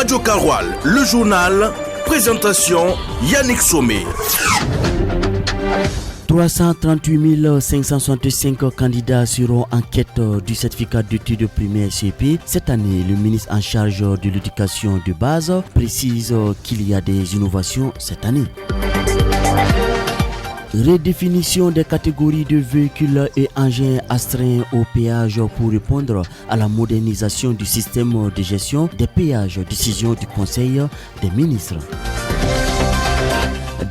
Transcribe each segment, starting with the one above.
Radio Karoual, le journal, présentation Yannick Somé. 338 565 candidats seront en quête du certificat d'études primaires CP. Cette année, le ministre en charge de l'éducation de base précise qu'il y a des innovations cette année. Redéfinition des catégories de véhicules et engins astreints au péage pour répondre à la modernisation du système de gestion des péages. Décision du Conseil des ministres.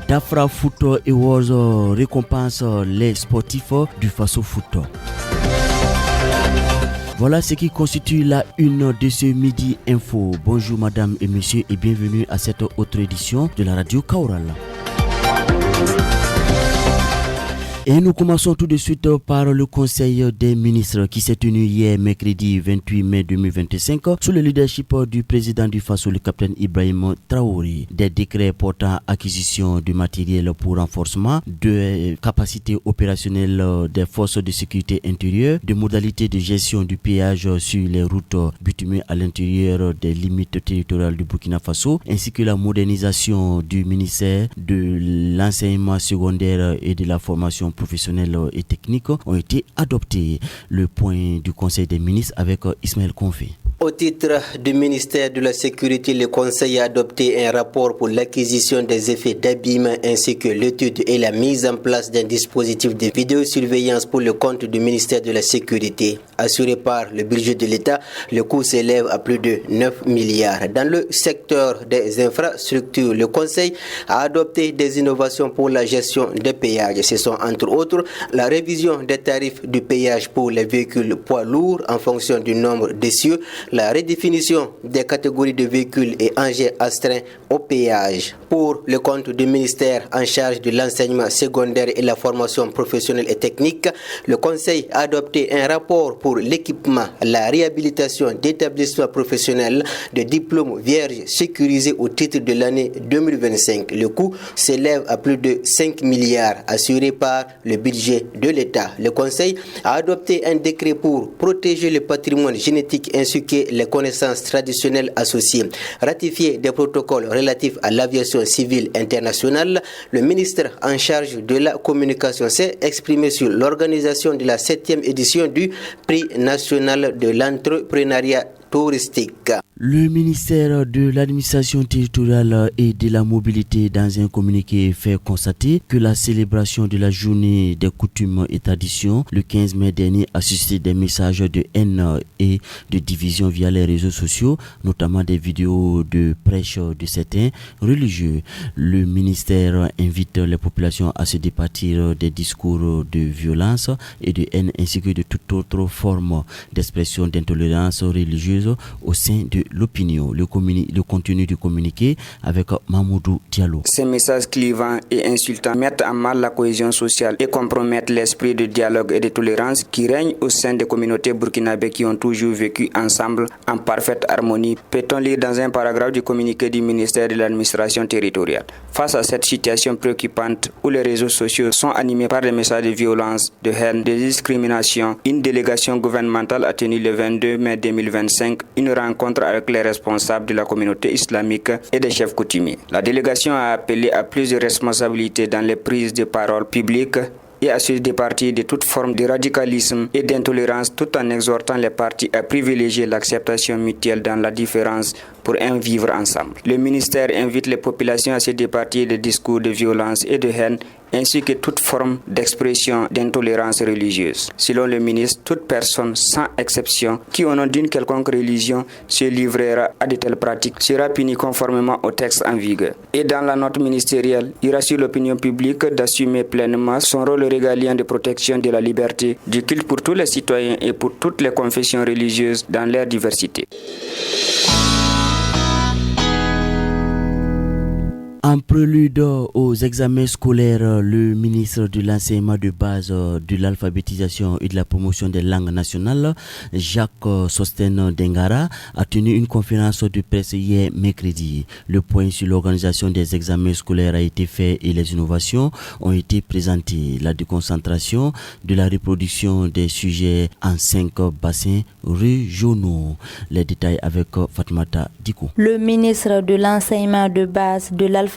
Dafra Foot Awards récompense les sportifs du Faso Foot. Voilà ce qui constitue la une de ce Midi Info. Bonjour madame et messieurs et bienvenue à cette autre édition de la radio Kaoural. Et nous commençons tout de suite par le Conseil des ministres qui s'est tenu hier mercredi 28 mai 2025 sous le leadership du président du Faso, le capitaine Ibrahim Traoré. Des décrets portant acquisition du matériel pour renforcement de capacités opérationnelles des forces de sécurité intérieure, de modalités de gestion du péage sur les routes bitumées à l'intérieur des limites territoriales du Burkina Faso, ainsi que la modernisation du ministère de l'enseignement secondaire et de la formation professionnels et techniques ont été adoptés. Le point du Conseil des ministres avec Ismaël Konfé. Au titre du ministère de la Sécurité, le Conseil a adopté un rapport pour l'acquisition des effets d'habillement ainsi que l'étude et la mise en place d'un dispositif de vidéosurveillance pour le compte du ministère de la Sécurité. Assuré par le budget de l'État, le coût s'élève à plus de 9 milliards. Dans le secteur des infrastructures, le Conseil a adopté des innovations pour la gestion des péages. Ce sont entre autres la révision des tarifs du péage pour les véhicules poids lourds en fonction du nombre d'essieux, la redéfinition des catégories de véhicules et engins astreints au péage. Pour le compte du ministère en charge de l'enseignement secondaire et la formation professionnelle et technique, le Conseil a adopté un rapport pour l'équipement, la réhabilitation d'établissements professionnels de diplômes vierges sécurisés au titre de l'année 2025. Le coût s'élève à plus de 5 milliards assuré par le budget de l'État. Le Conseil a adopté un décret pour protéger le patrimoine génétique ainsi que les connaissances traditionnelles associées. Ratifié des protocoles relatifs à l'aviation civile internationale, le ministre en charge de la communication s'est exprimé sur l'organisation de la 7e édition du Prix national de l'entrepreneuriat touristique. Le ministère de l'administration territoriale et de la mobilité dans un communiqué fait constater que la célébration de la journée des coutumes et traditions le 15 mai dernier a suscité des messages de haine et de division via les réseaux sociaux, notamment des vidéos de prêche de certains religieux. Le ministère invite les populations à se départir des discours de violence et de haine ainsi que de toute autre forme d'expression d'intolérance religieuse au sein de l'opinion. Le contenu du communiqué avec Mamoudou Diallo. Ces messages clivants et insultants mettent à mal la cohésion sociale et compromettent l'esprit de dialogue et de tolérance qui règne au sein des communautés burkinabées qui ont toujours vécu ensemble en parfaite harmonie, peut-on lire dans un paragraphe du communiqué du ministère de l'administration territoriale. Face à cette situation préoccupante où les réseaux sociaux sont animés par des messages de violence, de haine, de discrimination, une délégation gouvernementale a tenu le 22 mai 2025 une rencontre avec les responsables de la communauté islamique et des chefs coutumiers. La délégation a appelé à plus de responsabilité dans les prises de parole publiques et à se départir de toute forme de radicalisme et d'intolérance tout en exhortant les parties à privilégier l'acceptation mutuelle dans la différence pour un vivre ensemble. Le ministère invite les populations à se départir des discours de violence et de haine ainsi que toute forme d'expression d'intolérance religieuse. Selon le ministre, toute personne, sans exception, qui au nom d'une quelconque religion se livrera à de telles pratiques sera punie conformément au texte en vigueur. Et dans la note ministérielle, il rassure l'opinion publique d'assumer pleinement son rôle régalien de protection de la liberté du culte pour tous les citoyens et pour toutes les confessions religieuses dans leur diversité. En prélude aux examens scolaires, le ministre de l'enseignement de base, de l'alphabétisation et de la promotion des langues nationales, Jacques Sostène Dengara, a tenu une conférence de presse hier mercredi. Le point sur l'organisation des examens scolaires a été fait et les innovations ont été présentées. La déconcentration de la reproduction des sujets en 5 bassins régionaux. Les détails avec Fatmata Dikou. Le ministre de l'enseignement de base, de l'alphabétisation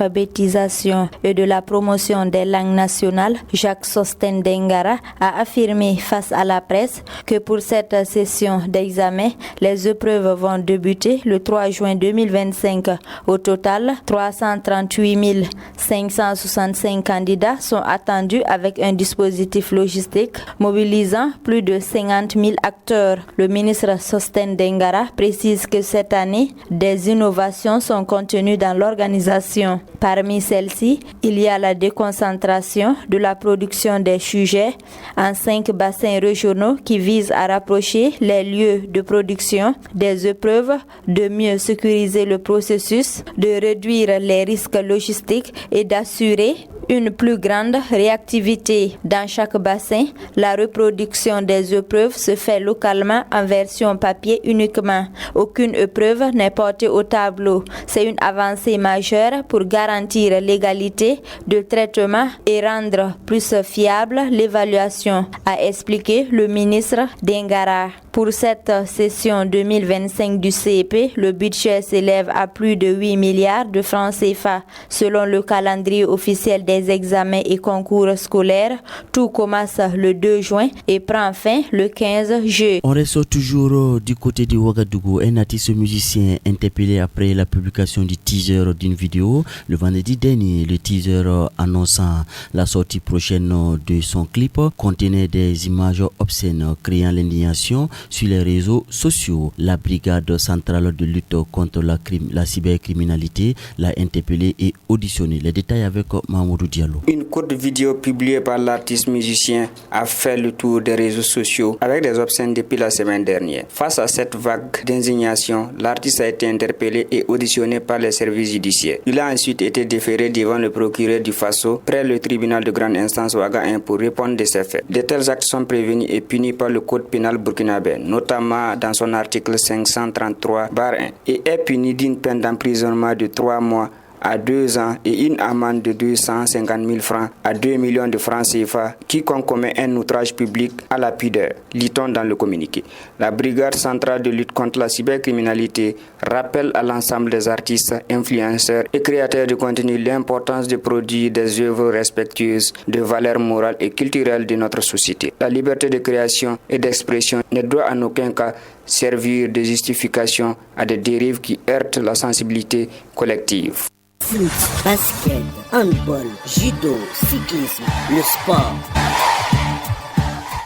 et de la promotion des langues nationales, Jacques Sostène Dengara, a affirmé face à la presse que pour cette session d'examen, les épreuves vont débuter le 3 juin 2025. Au total, 338 565 candidats sont attendus avec un dispositif logistique mobilisant plus de 50 000 acteurs. Le ministre Sostène Dengara précise que cette année, des innovations sont contenues dans l'organisation. Parmi celles-ci, il y a la déconcentration de la production des sujets en 5 bassins régionaux qui visent à rapprocher les lieux de production des épreuves, de mieux sécuriser le processus, de réduire les risques logistiques et d'assurer une plus grande réactivité. Dans chaque bassin, la reproduction des épreuves se fait localement en version papier uniquement. Aucune épreuve n'est portée au tableau. C'est une avancée majeure pour garantir l'égalité de traitement et rendre plus fiable l'évaluation, a expliqué le ministre Dengara. Pour cette session 2025 du CEP, le budget s'élève à plus de 8 milliards de francs CFA. Selon le calendrier officiel des examens et concours scolaires, tout commence le 2 juin et prend fin le 15 juillet. On reste toujours du côté de Ouagadougou. Un artiste musicien interpellé après la publication du teaser d'une vidéo le vendredi dernier. Le teaser annonçant la sortie prochaine de son clip contenait des images obscènes créant l'indignation sur les réseaux sociaux. La brigade centrale de lutte contre la cybercriminalité l'a interpellé et auditionné. Les détails avec Mamoudou Diallo. Une courte vidéo publiée par l'artiste musicien a fait le tour des réseaux sociaux avec des obscènes depuis la semaine dernière. Face à cette vague d'indignation, l'artiste a été interpellé et auditionné par les services judiciaires. Il a ensuite été déféré devant le procureur du Faso près le tribunal de grande instance Ouaga 1 pour répondre de ces faits. De tels actes sont prévenus et punis par le code pénal burkinabé, notamment dans son article 533-1, et est puni d'une peine d'emprisonnement de 3 mois à 2 ans et une amende de 250 000 francs à 2 millions de francs CFA quiconque commet un outrage public à la pudeur, lit-on dans le communiqué. La brigade centrale de lutte contre la cybercriminalité rappelle à l'ensemble des artistes, influenceurs et créateurs de contenu l'importance de produire des œuvres respectueuses de valeurs morales et culturelles de notre société. La liberté de création et d'expression ne doit en aucun cas servir de justification à des dérives qui heurtent la sensibilité collective. Foot, basket, handball, judo, cyclisme, le sport.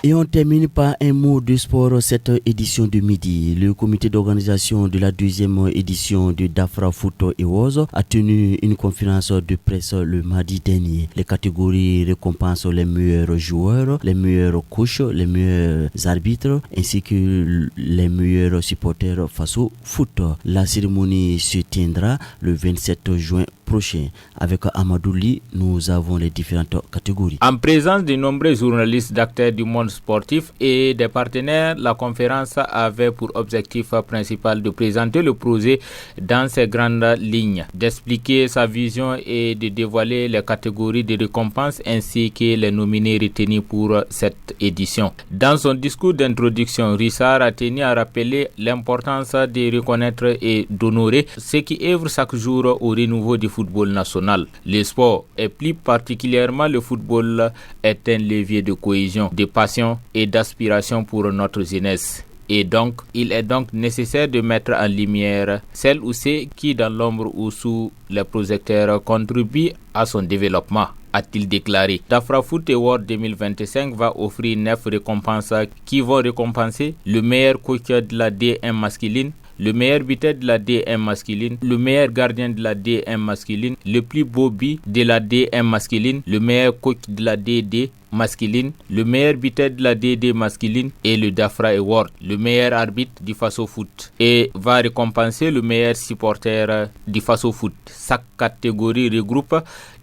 Et on termine par un mot de sport cette édition de midi. Le comité d'organisation de la 2e édition de Dafra Foot Awards a tenu une conférence de presse le mardi dernier. Les catégories récompensent les meilleurs joueurs, les meilleurs coachs, les meilleurs arbitres ainsi que les meilleurs supporters face au foot. La cérémonie se tiendra le 27 juin prochain. Avec Amadou Li, nous avons les différentes catégories. En présence de nombreux journalistes, d'acteurs du monde sportif et des partenaires, la conférence avait pour objectif principal de présenter le projet dans ses grandes lignes, d'expliquer sa vision et de dévoiler les catégories de récompenses ainsi que les nominés retenus pour cette édition. Dans son discours d'introduction, Rissard a tenu à rappeler l'importance de reconnaître et d'honorer ceux qui œuvrent chaque jour au renouveau du football national. Le sport, et plus particulièrement le football, est un levier de cohésion, de passion et d'aspiration pour notre jeunesse. Et donc, il est donc nécessaire de mettre en lumière celles ou ceux qui, dans l'ombre ou sous les projecteurs, contribuent à son développement, a-t-il déclaré. Dafra Foot Award 2025 va offrir 9 récompenses qui vont récompenser le meilleur coach de la D1 masculine, le meilleur buteur de la D1 masculine, le meilleur gardien de la D1 masculine, le plus beau but de la D1 masculine, le meilleur coach de la DD masculine, le meilleur buteur de la DD masculine et le Dafra Award, le meilleur arbitre du Faso Foot, et va récompenser le meilleur supporter du Faso Foot. Chaque catégorie regroupe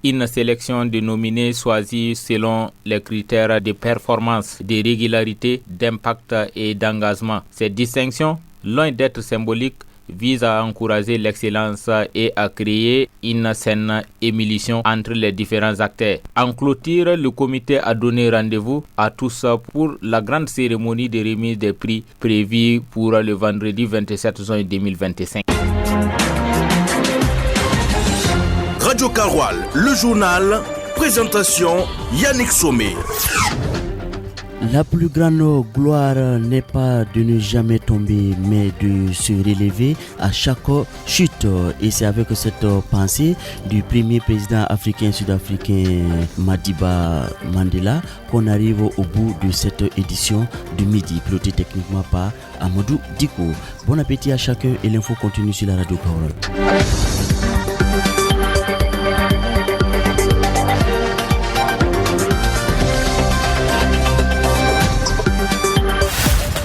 une sélection de nominés choisis selon les critères de performance, de régularité, d'impact et d'engagement. Cette distinction, loin d'être symbolique, vise à encourager l'excellence et à créer une saine émulsion entre les différents acteurs. En clôture, le comité a donné rendez-vous à tous pour la grande cérémonie de remise des prix prévue pour le vendredi 27 juin 2025. Radio Karoual, le journal, présentation Yannick Somé. La plus grande gloire n'est pas de ne jamais tomber, mais de se relever à chaque chute. Et c'est avec cette pensée du premier président africain sud-africain Madiba Mandela qu'on arrive au bout de cette édition du midi, pilotée techniquement par Amadou Diko. Bon appétit à chacun et l'info continue sur la radio Karoual.